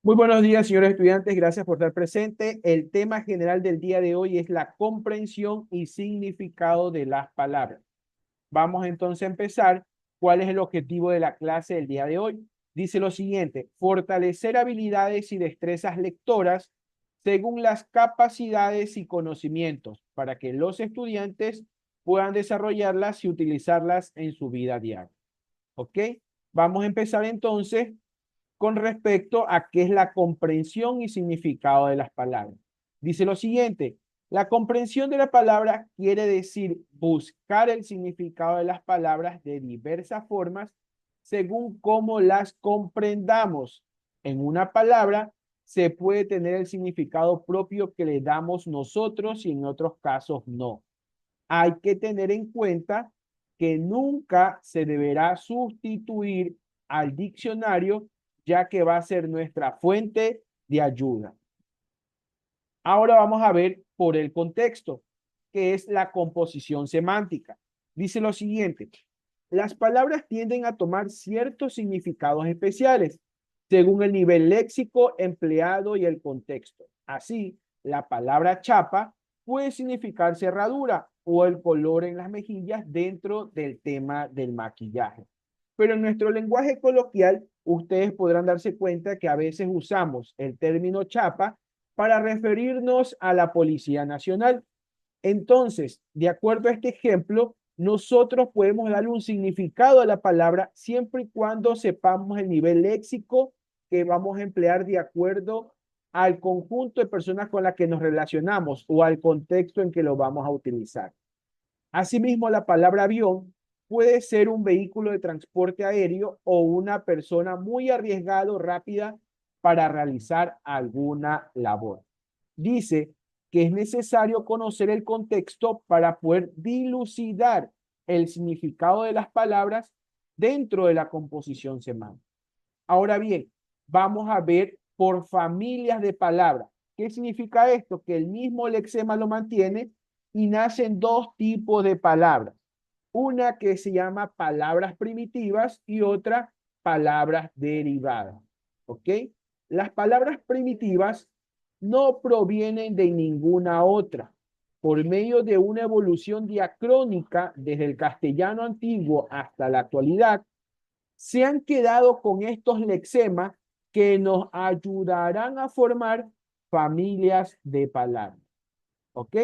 Muy buenos días, señores estudiantes. Gracias por estar presente. El tema general del día de hoy es la comprensión y significado de las palabras. Vamos entonces a empezar. ¿Cuál es el objetivo de la clase del día de hoy? Dice lo siguiente: fortalecer habilidades y destrezas lectoras según las capacidades y conocimientos para que los estudiantes puedan desarrollarlas y utilizarlas en su vida diaria. ¿Ok? Vamos a empezar entonces con respecto a qué es la comprensión y significado de las palabras. Dice lo siguiente: la comprensión de la palabra quiere decir buscar el significado de las palabras de diversas formas según cómo las comprendamos. En una palabra se puede tener el significado propio que le damos nosotros y en otros casos no. Hay que tener en cuenta que nunca se deberá sustituir al diccionario, ya que va a ser nuestra fuente de ayuda. Ahora vamos a ver por el contexto, que es la composición semántica. Dice lo siguiente: las palabras tienden a tomar ciertos significados especiales según el nivel léxico empleado y el contexto. Así, la palabra chapa puede significar cerradura o el color en las mejillas dentro del tema del maquillaje. Pero en nuestro lenguaje coloquial, ustedes podrán darse cuenta que a veces usamos el término chapa para referirnos a la Policía Nacional. Entonces, de acuerdo a este ejemplo, nosotros podemos darle un significado a la palabra siempre y cuando sepamos el nivel léxico que vamos a emplear de acuerdo al conjunto de personas con las que nos relacionamos o al contexto en que lo vamos a utilizar. Asimismo, la palabra avión puede ser un vehículo de transporte aéreo o una persona muy arriesgada o rápida para realizar alguna labor. Dice que es necesario conocer el contexto para poder dilucidar el significado de las palabras dentro de la composición semántica. Ahora bien, vamos a ver por familias de palabras. ¿Qué significa esto? Que el mismo lexema lo mantiene y nacen dos tipos de palabras. Una que se llama palabras primitivas y otra palabras derivadas. ¿Ok? Las palabras primitivas no provienen de ninguna otra. Por medio de una evolución diacrónica desde el castellano antiguo hasta la actualidad, se han quedado con estos lexemas que nos ayudarán a formar familias de palabras. ¿Ok?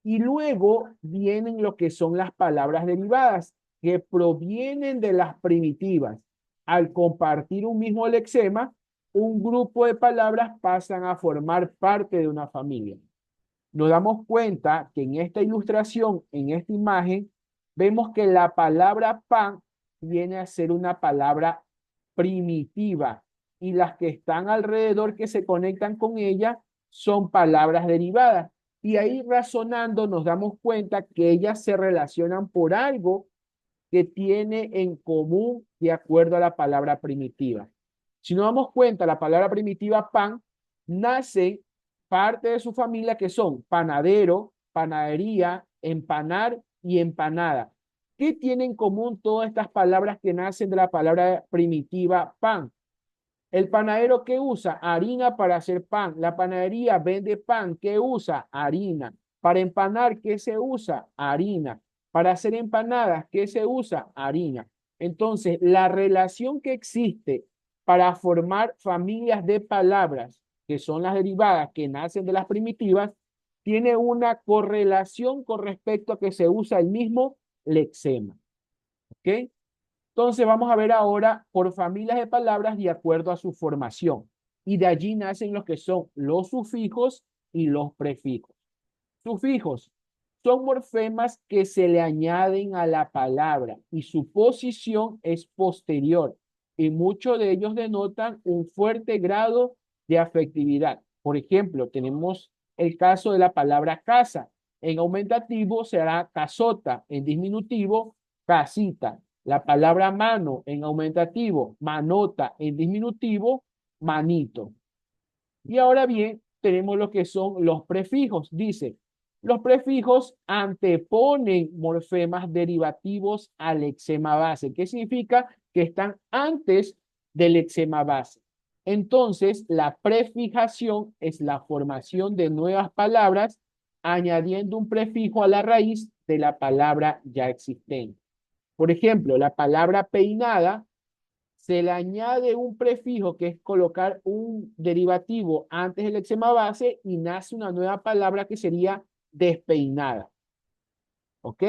Y luego vienen lo que son las palabras derivadas, que provienen de las primitivas. Al compartir un mismo lexema, un grupo de palabras pasan a formar parte de una familia. Nos damos cuenta que en esta ilustración, en esta imagen, vemos que la palabra pan viene a ser una palabra primitiva y las que están alrededor que se conectan con ella son palabras derivadas. Y ahí razonando nos damos cuenta que ellas se relacionan por algo que tiene en común de acuerdo a la palabra primitiva. Si nos damos cuenta, la palabra primitiva pan nace parte de su familia que son panadero, panadería, empanar y empanada. ¿Qué tienen en común todas estas palabras que nacen de la palabra primitiva pan? El panadero, ¿qué usa? Harina para hacer pan. La panadería vende pan. ¿Qué usa? Harina. Para empanar, ¿qué se usa? Harina. Para hacer empanadas, ¿qué se usa? Harina. Entonces, la relación que existe para formar familias de palabras, que son las derivadas que nacen de las primitivas, tiene una correlación con respecto a que se usa el mismo lexema. ¿Ok? Entonces vamos a ver ahora por familias de palabras de acuerdo a su formación. Y de allí nacen los que son los sufijos y los prefijos. Sufijos son morfemas que se le añaden a la palabra y su posición es posterior. Y muchos de ellos denotan un fuerte grado de afectividad. Por ejemplo, tenemos el caso de la palabra casa. En aumentativo será casota, en disminutivo, casita. La palabra mano en aumentativo, manota, en disminutivo, manito. Y ahora bien, tenemos lo que son los prefijos. Dice, los prefijos anteponen morfemas derivativos al lexema base. ¿Qué significa? Que están antes del lexema base. Entonces, la prefijación es la formación de nuevas palabras añadiendo un prefijo a la raíz de la palabra ya existente. Por ejemplo, la palabra peinada se le añade un prefijo que es colocar un derivativo antes del lexema base y nace una nueva palabra que sería despeinada. ¿Ok?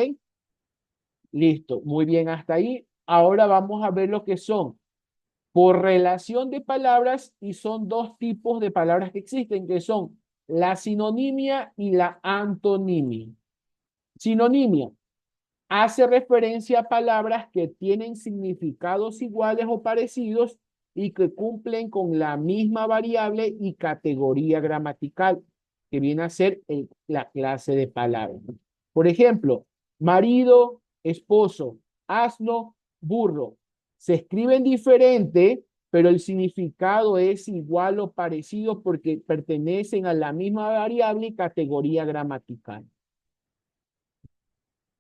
Listo, muy bien hasta ahí. Ahora vamos a ver lo que son correlación de palabras y son dos tipos de palabras que existen, que son la sinonimia y la antonimia. Sinonimia hace referencia a palabras que tienen significados iguales o parecidos y que cumplen con la misma variable y categoría gramatical, que viene a ser la clase de palabras. Por ejemplo, marido, esposo, asno, burro. Se escriben diferente, pero el significado es igual o parecido porque pertenecen a la misma variable y categoría gramatical.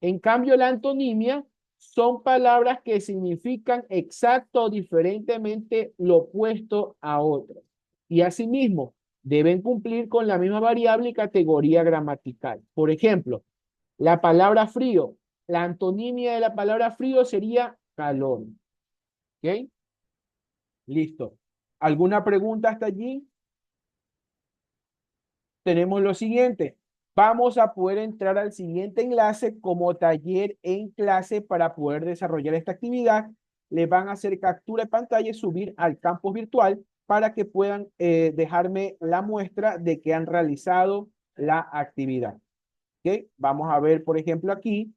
En cambio, la antonimia son palabras que significan exacto o diferentemente lo opuesto a otras. Y asimismo, deben cumplir con la misma variable y categoría gramatical. Por ejemplo, la palabra frío, la antonimia de la palabra frío sería calor. ¿Ok? Listo. ¿Alguna pregunta hasta allí? Tenemos lo siguiente. Vamos a poder entrar al siguiente enlace como taller en clase para poder desarrollar esta actividad. Les van a hacer captura de pantalla y subir al campus virtual para que puedan dejarme la muestra de que han realizado la actividad. ¿Ok? Vamos a ver, por ejemplo, aquí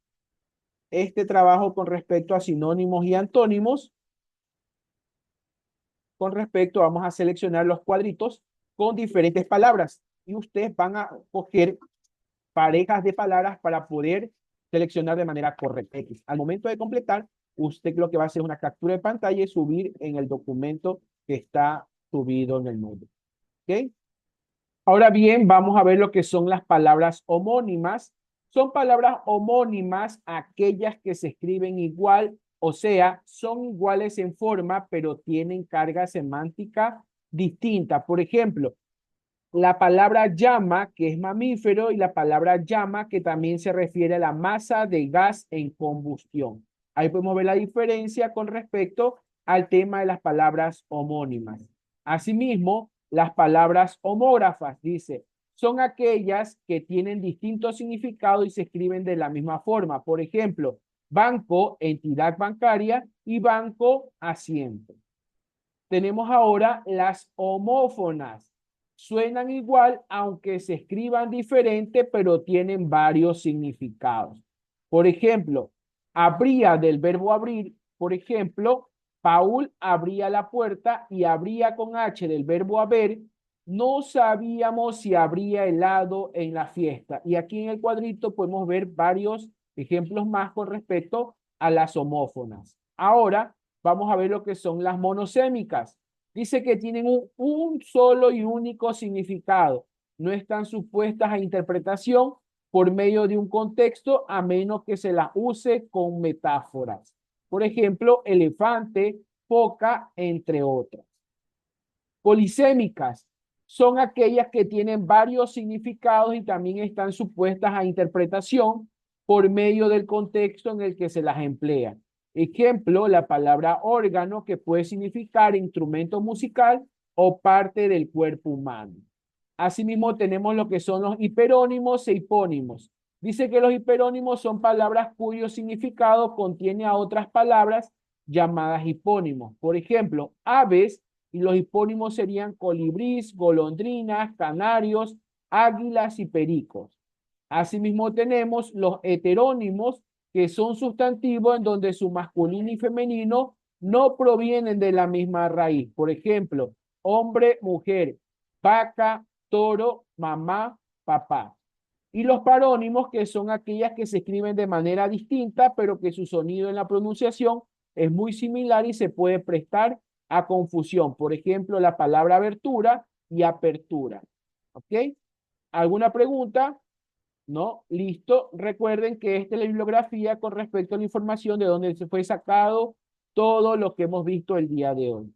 este trabajo con respecto a sinónimos y antónimos. Con respecto, vamos a seleccionar los cuadritos con diferentes palabras y ustedes van a coger parejas de palabras para poder seleccionar de manera correcta. Al momento de completar, usted lo que va a hacer es una captura de pantalla y subir en el documento que está subido en el Moodle. ¿Ok? Ahora bien, vamos a ver lo que son las palabras homónimas. Son palabras homónimas aquellas que se escriben igual, o sea, son iguales en forma, pero tienen carga semántica distinta. Por ejemplo, la palabra llama, que es mamífero, y la palabra llama, que también se refiere a la masa de gas en combustión. Ahí podemos ver la diferencia con respecto al tema de las palabras homónimas. Asimismo, las palabras homógrafas, dice, son aquellas que tienen distintos significados y se escriben de la misma forma. Por ejemplo, banco, entidad bancaria, y banco, asiento. Tenemos ahora las homófonas. Suenan igual aunque se escriban diferente, pero tienen varios significados. Por ejemplo, abría del verbo abrir, por ejemplo, Paul abría la puerta y abría con H del verbo haber. No sabíamos si habría helado en la fiesta. Y aquí en el cuadrito podemos ver varios ejemplos más con respecto a las homófonas. Ahora, vamos a ver lo que son las monosémicas. Dice que tienen un solo y único significado. No están supuestas a interpretación por medio de un contexto a menos que se las use con metáforas. Por ejemplo, elefante, foca, entre otras. Polisémicas son aquellas que tienen varios significados y también están supuestas a interpretación por medio del contexto en el que se las emplea. Ejemplo, la palabra órgano, que puede significar instrumento musical o parte del cuerpo humano. Asimismo, tenemos lo que son los hiperónimos e hipónimos. Dice que los hiperónimos son palabras cuyo significado contiene a otras palabras llamadas hipónimos. Por ejemplo, aves, y los hipónimos serían colibrís, golondrinas, canarios, águilas y pericos. Asimismo, tenemos los heterónimos, que son sustantivos en donde su masculino y femenino no provienen de la misma raíz. Por ejemplo, hombre, mujer, vaca, toro, mamá, papá. Y los parónimos, que son aquellas que se escriben de manera distinta, pero que su sonido en la pronunciación es muy similar y se puede prestar a confusión. Por ejemplo, la palabra abertura y apertura. ¿Ok? ¿Alguna pregunta? ¿No? Listo. Recuerden que esta es la bibliografía con respecto a la información de donde se fue sacado todo lo que hemos visto el día de hoy.